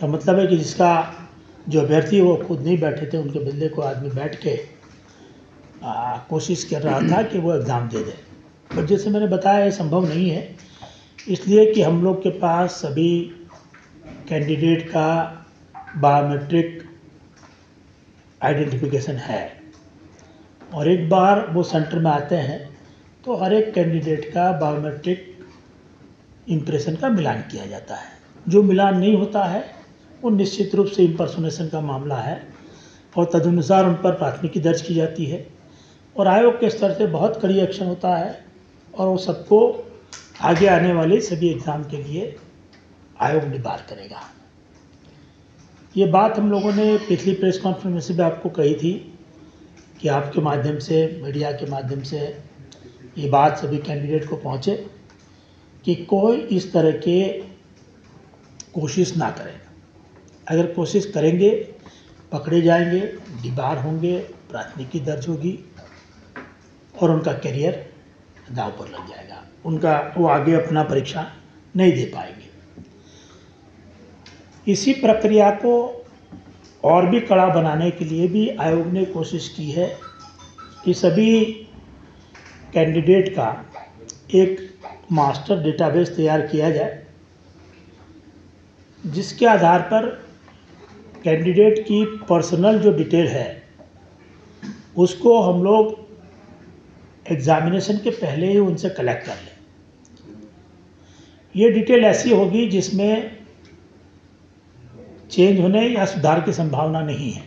का मतलब है कि जिसका जो अभ्यर्थी है वो खुद नहीं बैठे थे, उनके बदले को आदमी बैठ के कोशिश कर रहा था कि वो एग्ज़ाम दे दे। बट जैसे मैंने बताया ये संभव नहीं है, इसलिए कि हम लोग के पास सभी कैंडिडेट का बायोमेट्रिक आइडेंटिफिकेशन है, और एक बार वो सेंटर में आते हैं तो हर एक कैंडिडेट का बायोमेट्रिक इम्प्रेशन का मिलान किया जाता है। जो मिलान नहीं होता है वो निश्चित रूप से इम्पर्सोनेशन का मामला है, और तदनुसार उन पर प्राथमिकी दर्ज की जाती है, और आयोग के स्तर से बहुत कड़ी एक्शन होता है, और वो सबको आगे आने वाले सभी एग्ज़ाम के लिए आयोग निबार करेगा। ये बात हम लोगों ने पिछली प्रेस कॉन्फ्रेंस में भी आपको कही थी कि आपके माध्यम से, मीडिया के माध्यम से ये बात सभी कैंडिडेट को पहुँचे कि कोई इस तरह के कोशिश ना करें। अगर कोशिश करेंगे पकड़े जाएंगे, डिबार होंगे, प्राथमिकी दर्ज होगी और उनका करियर दांव पर लग जाएगा, वो आगे अपना परीक्षा नहीं दे पाएंगे। इसी प्रक्रिया को और भी कड़ा बनाने के लिए भी आयोग ने कोशिश की है कि सभी कैंडिडेट का एक मास्टर डेटाबेस तैयार किया जाए, जिसके आधार पर कैंडिडेट की पर्सनल जो डिटेल है उसको हम लोग एग्ज़ामिनेशन के पहले ही उनसे कलेक्ट कर लें। ये डिटेल ऐसी होगी जिसमें चेंज होने या सुधार की संभावना नहीं है।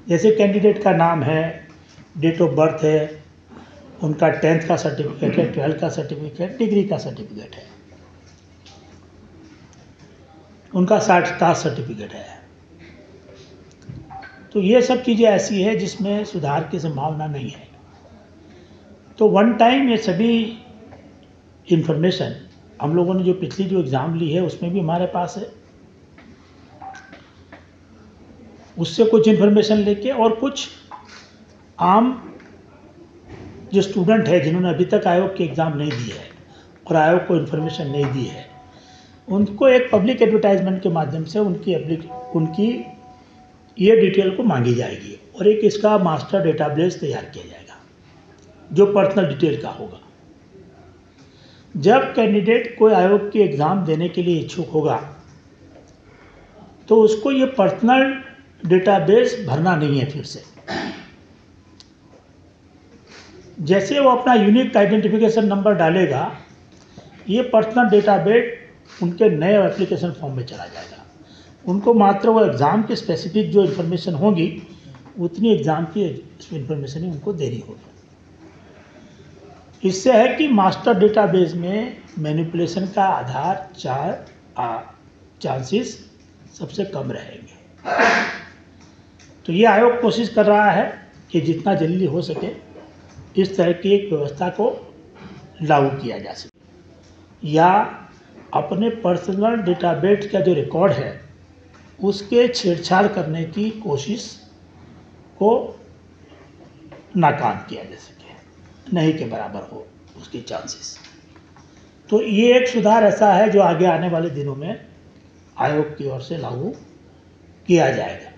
जैसे कैंडिडेट का नाम है, डेट ऑफ बर्थ है, उनका 10th का सर्टिफिकेट है, 12th का सर्टिफिकेट, डिग्री का सर्टिफिकेट है, उनका कास्ट सर्टिफिकेट है। तो ये सब चीज़ें ऐसी है जिसमें सुधार की संभावना नहीं है। तो वन टाइम ये सभी इंफॉर्मेशन हम लोगों ने जो पिछली जो एग्ज़ाम ली है उसमें भी हमारे पास है, उससे कुछ इन्फॉर्मेशन लेके और कुछ आम जो स्टूडेंट है जिन्होंने अभी तक आयोग के एग्ज़ाम नहीं दिए है और आयोग को इन्फॉर्मेशन नहीं दी है, उनको एक पब्लिक एडवर्टाइजमेंट के माध्यम से उनकी ये डिटेल को मांगी जाएगी, और एक इसका मास्टर डेटाबेस तैयार किया जाएगा जो पर्सनल डिटेल का होगा। जब कैंडिडेट कोई आयोग के एग्ज़ाम देने के लिए इच्छुक होगा तो उसको ये पर्सनल डेटाबेस भरना नहीं है फिर से। जैसे वो अपना यूनिक आइडेंटिफिकेशन नंबर डालेगा, ये पर्सनल डेटाबेस उनके नए एप्लीकेशन फॉर्म में चला जाएगा। उनको मात्र वो एग्ज़ाम की स्पेसिफिक जो इन्फॉर्मेशन होगी उतनी एग्ज़ाम की इन्फॉर्मेशन ही उनको देनी होगी। इससे है कि मास्टर डेटाबेस में मैनिपुलेशन का आधार चांसेस सबसे कम रहेंगे। तो ये आयोग कोशिश कर रहा है कि जितना जल्दी हो सके इस तरह की एक व्यवस्था को लागू किया जा सके, या अपने पर्सनल डेटाबेस का जो रिकॉर्ड है उसके छेड़छाड़ करने की कोशिश को नाकाम किया जा सके, नहीं के बराबर हो उसकी चांसेस। तो ये एक सुधार ऐसा है जो आगे आने वाले दिनों में आयोग की ओर से लागू किया जाएगा,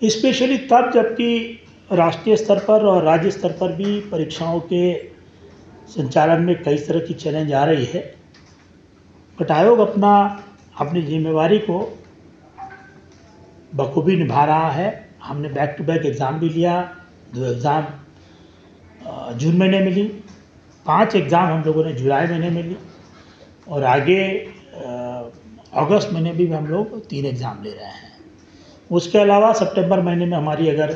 स्पेशली तब जबकि राष्ट्रीय स्तर पर और राज्य स्तर पर भी परीक्षाओं के संचालन में कई तरह की चैलेंज आ रही है। बट आयोग अपनी जिम्मेवारी को बखूबी निभा रहा है। हमने बैक टू बैक एग्ज़ाम भी लिया, 2 एग्ज़ाम जून महीने में ली, 5 एग्ज़ाम हम लोगों ने जुलाई महीने में ली, और आगे अगस्त महीने भी हम लोग 3 एग्ज़ाम ले रहे हैं। उसके अलावा सितंबर महीने में हमारी अगर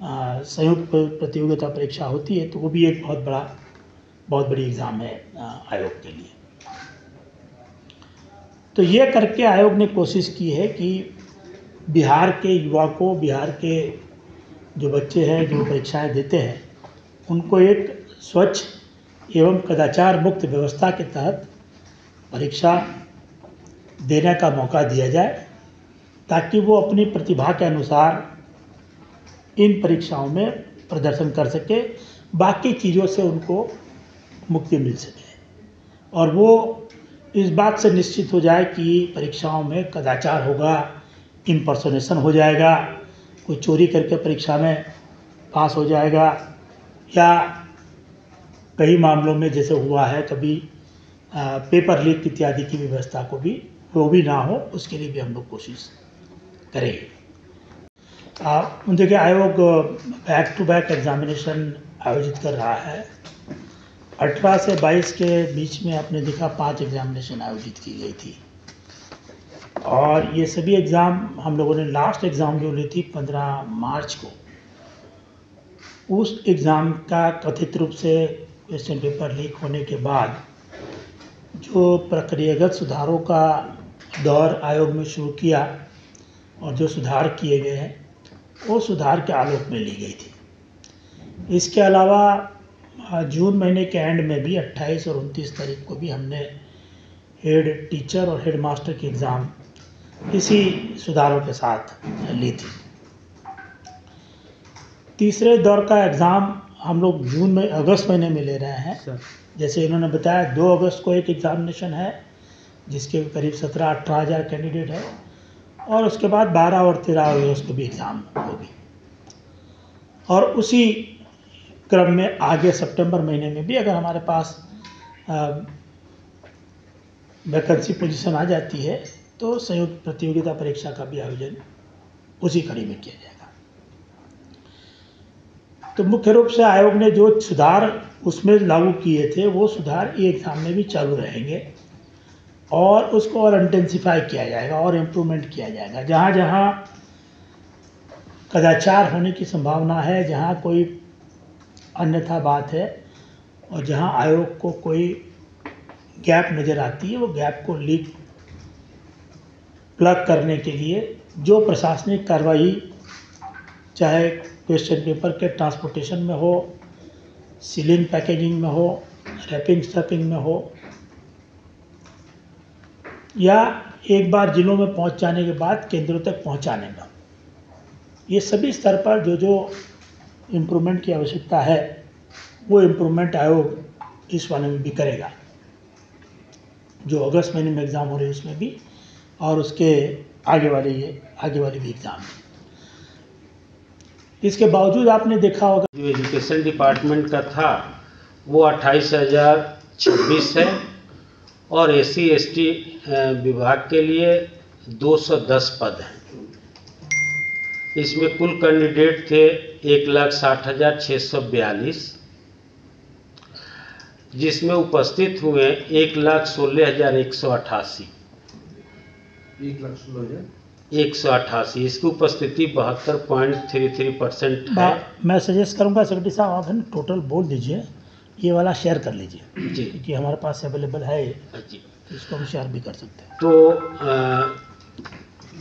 संयुक्त प्रतियोगिता परीक्षा होती है तो वो भी एक बहुत बड़ी एग्ज़ाम है आयोग के लिए। तो ये करके आयोग ने कोशिश की है कि बिहार के युवा को, बिहार के जो बच्चे हैं जो परीक्षाएं देते हैं, उनको एक स्वच्छ एवं कदाचार मुक्त व्यवस्था के तहत परीक्षा देने का मौका दिया जाए, ताकि वो अपनी प्रतिभा के अनुसार इन परीक्षाओं में प्रदर्शन कर सके, बाकी चीज़ों से उनको मुक्ति मिल सके, और वो इस बात से निश्चित हो जाए कि परीक्षाओं में कदाचार होगा, इम्पर्सोनेशन हो जाएगा, कोई चोरी करके परीक्षा में पास हो जाएगा, या कई मामलों में जैसे हुआ है कभी पेपर लीक इत्यादि की व्यवस्था को भी वो भी ना हो, उसके लिए भी हम लोग कोशिश करेंगे। देखिए, आयोग बैक टू बैक एग्जामिनेशन आयोजित कर रहा है। 18 से 22 के बीच में आपने देखा 5 एग्जामिनेशन आयोजित की गई थी, और ये सभी एग्ज़ाम हम लोगों ने लास्ट एग्ज़ाम जो ली थी 15 मार्च को, उस एग्ज़ाम का कथित रूप से क्वेश्चन पेपर लीक होने के बाद जो प्रक्रियागत सुधारों का दौर आयोग में शुरू किया और जो सुधार किए गए हैं वो सुधार के आलोक में ली गई थी। इसके अलावा जून महीने के एंड में भी 28 और 29 तारीख को भी हमने हेड टीचर और हेड मास्टर की एग्ज़ाम इसी सुधारों के साथ ली थी। तीसरे दौर का एग्ज़ाम हम लोग अगस्त महीने में ले रहे हैं। जैसे इन्होंने बताया 2 अगस्त को एक एग्ज़ामिनेशन है जिसके करीब 17-18 हज़ार कैंडिडेट है, और उसके बाद 12 और 13 अगस्त को भी एग्ज़ाम होगी, और उसी क्रम में आगे सितंबर महीने में भी अगर हमारे पास वैकेंसी पोजीशन आ जाती है तो संयुक्त प्रतियोगिता परीक्षा का भी आयोजन उसी कड़ी में किया जाएगा। तो मुख्य रूप से आयोग ने जो सुधार उसमें लागू किए थे वो सुधार ये एग्ज़ाम में भी चालू रहेंगे, और उसको और इंटेंसिफाई किया जाएगा और इम्प्रूवमेंट किया जाएगा। जहाँ जहाँ कदाचार होने की संभावना है, जहाँ कोई अन्यथा बात है, और जहाँ आयोग को कोई गैप नज़र आती है, वो गैप को प्लग करने के लिए जो प्रशासनिक कार्रवाई, चाहे क्वेश्चन पेपर के ट्रांसपोर्टेशन में हो, सीलिंग पैकेजिंग में हो, रैपिंग स्टफिंग में हो, या एक बार जिलों में पहुंच जाने के बाद केंद्रों तक पहुंचाने में, ये सभी स्तर पर जो जो इम्प्रूवमेंट की आवश्यकता है वो इम्प्रूवमेंट आयोग इस वाले में भी करेगा, जो अगस्त महीने में एग्ज़ाम हो रही है उसमें भी, और उसके आगे वाले भी एग्ज़ाम है। इसके बावजूद आपने देखा होगा जो एजुकेशन डिपार्टमेंट का था वो 28,026 है, और SC/ST विभाग के लिए 210 पद हैं। इसमें कुल कैंडिडेट थे 1,60,642, जिसमें उपस्थित हुए 1,16,188। 1,16,188, इसकी उपस्थिति 72.33% है। मैं सजेस्ट करूंगा सेक्रेटरी साहब, आप है ना टोटल बोल दीजिए, ये वाला शेयर कर लीजिए जी, क्योंकि हमारे पास अवेलेबल है जी, तो इसको हम शेयर भी कर सकते हैं। तो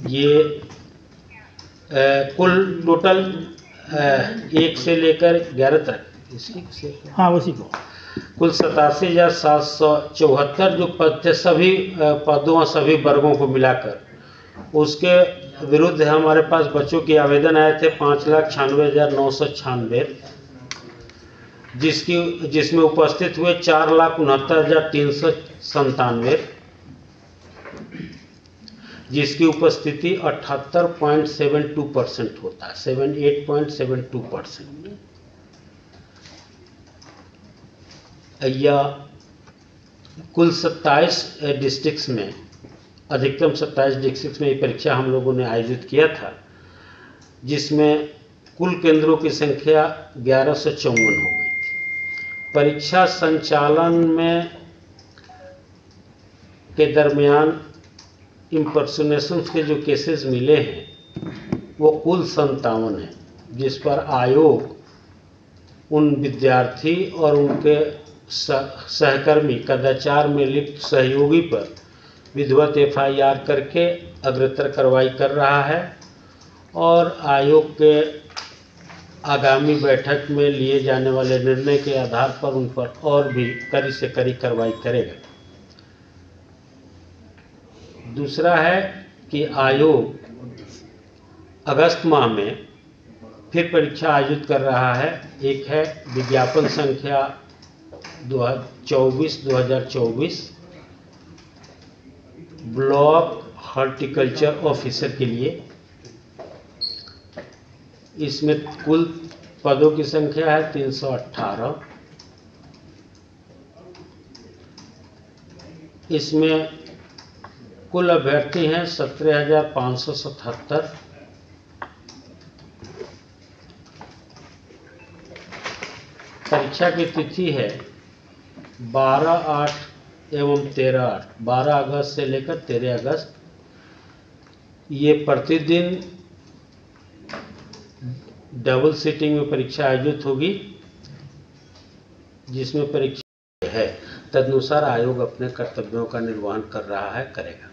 ये कुल टोटल 1 से लेकर 11 तक हाँ उसी को कुल 87,774 जो पद थे, सभी पदों और सभी वर्गों को मिलाकर। उसके विरुद्ध हमारे पास बच्चों के आवेदन आए थे 5,96,996, जिसमें उपस्थित हुए 4,69,397, जिसकी उपस्थिति 78.72% होता है, 78.72%। या कुल 27 डिस्ट्रिक्ट्स में, अधिकतम 27 डिस्ट्रिक्ट्स में ये परीक्षा हम लोगों ने आयोजित किया था, जिसमें कुल केंद्रों की संख्या 1154 हो गई थी। परीक्षा संचालन में के दरमियान इम्पर्सोनेशंस के जो केसेस मिले हैं वो कुल 57 हैं, जिस पर आयोग उन विद्यार्थी और उनके सहकर्मी कदाचार में लिप्त सहयोगी पर विधिवत FIR करके अग्रतर कार्रवाई कर रहा है, और आयोग के आगामी बैठक में लिए जाने वाले निर्णय के आधार पर उन पर और भी कड़ी से कड़ी कार्रवाई करेगा। दूसरा है कि आयोग अगस्त माह में फिर परीक्षा आयोजित कर रहा है। एक है विज्ञापन संख्या 2024, ब्लॉक हॉर्टिकल्चर ऑफिसर के लिए। इसमें कुल पदों की संख्या है 318। इसमें कुल अभ्यर्थी हैं 17,577। परीक्षा की तिथि है 12/8 एवं 13/8, 12 अगस्त से लेकर 13 अगस्त। ये प्रतिदिन डबल सीटिंग में परीक्षा आयोजित होगी, जिसमें परीक्षा है तदनुसार आयोग अपने कर्तव्यों का निर्वहन कर रहा है, करेगा।